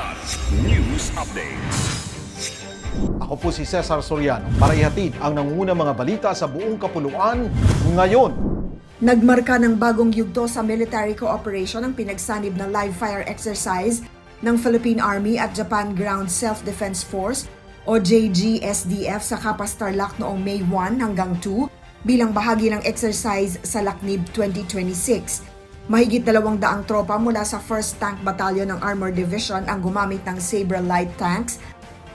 Plus News Updates. Ako po si Cesar Soriano para ihatid ang nangungunang mga balita sa buong kapuluan ngayon. Nagmarka ng bagong yugto sa military cooperation ang pinagsanib na live fire exercise ng Philippine Army at Japan Ground Self-Defense Force o JGSDF sa Capas Tarlac noong May 1 hanggang 2 bilang bahagi ng exercise sa Lacnib 2026. Mahigit 200 tropa mula sa 1st Tank Battalion ng Armored Division ang gumamit ng Sabre Light Tanks,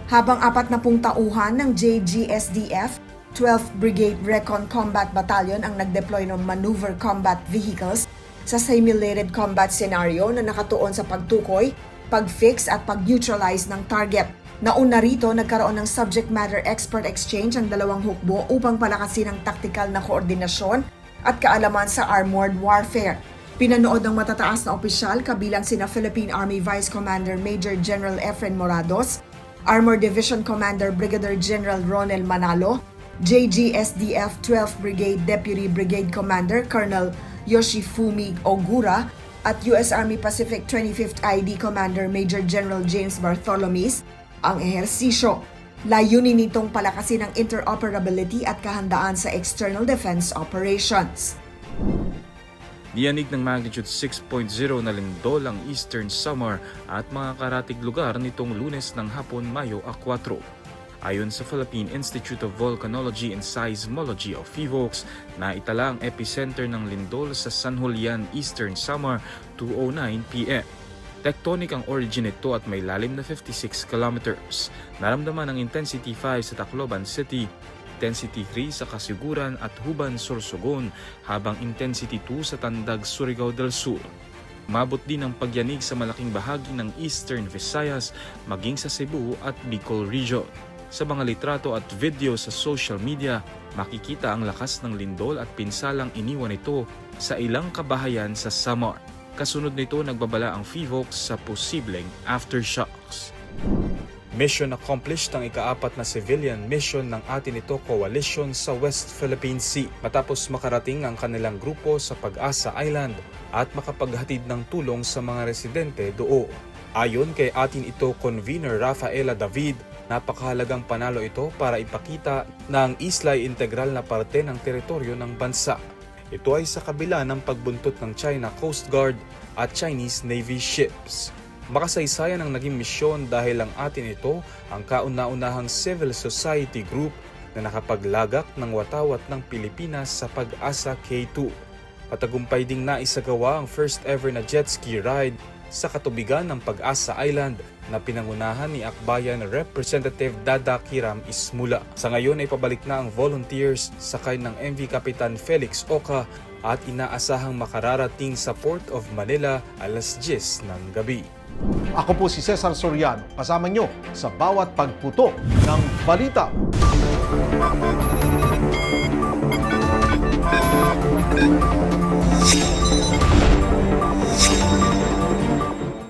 habang 40 tauhan ng JGSDF 12th Brigade Recon Combat Battalion ang nag-deploy ng maneuver combat vehicles sa simulated combat scenario na nakatuon sa pagtukoy, pag-fix at pag-neutralize ng target. Nauna rito, nagkaroon ng subject matter expert exchange ang dalawang hukbo upang palakasin ang taktikal na koordinasyon at kaalaman sa armored warfare. Pinanood ng matataas na opisyal kabilang sina Philippine Army Vice Commander Major General Efren Morados, Armored Division Commander Brigadier General Ronel Manalo, JGSDF 12th Brigade Deputy Brigade Commander Colonel Yoshifumi Ogura at US Army Pacific 25th ID Commander Major General James Bartholomew. Ang ehersisyo, layunin nitong palakasin ang interoperability at kahandaan sa external defense operations. Niyanig ng magnitude 6.0 na lindol ang Eastern Samar at mga karatig lugar nitong Lunes ng hapon, Mayo 4. Ayon sa Philippine Institute of Volcanology and Seismology o PHIVOLCS, naitala ang epicenter ng lindol sa San Julian, Eastern Samar, 2:09 p.m. Tectonic ang origin nito at may lalim na 56 kilometers. Naramdaman ang intensity 5 sa Tacloban City, intensity 3 sa Kasiguran at Huban, Sorsogon, habang intensity 2 sa Tandag, Surigao del Sur. Umabot din ang pagyanig sa malaking bahagi ng Eastern Visayas, maging sa Cebu at Bicol Region. Sa mga litrato at video sa social media, makikita ang lakas ng lindol at pinsalang iniwan ito sa ilang kabahayan sa Samar. Kasunod nito, nagbabala ang PHIVOLCS sa posibleng aftershocks. Mission accomplished ang ika-4 na civilian mission ng atin ito coalition sa West Philippine Sea matapos makarating ang kanilang grupo sa Pag-asa Island at makapaghatid ng tulong sa mga residente doon. Ayon kay atin ito convener Rafaela David, napakahalagang panalo ito para ipakita na ang isla ay integral na parte ng teritoryo ng bansa. Ito ay sa kabila ng pagbuntot ng China Coast Guard at Chinese Navy ships. Makasaysayan ang naging misyon dahil ang atin ito ang kauna-unahang civil society group na nakapaglagak ng watawat ng Pilipinas sa Pag-asa K2. Patagumpay ding naisagawa ang first ever na jet ski ride sa katubigan ng Pag-asa Island na pinangunahan ni Akbayan Representative Dada Kiram Ismula. Sa ngayon ay pabalik na ang volunteers sakay ng MV Kapitan Felix Oca at inaasahang makararating sa Port of Manila alas 10 ng gabi. Ako po si Cesar Soriano, kasama nyo sa bawat pagputo ng balita.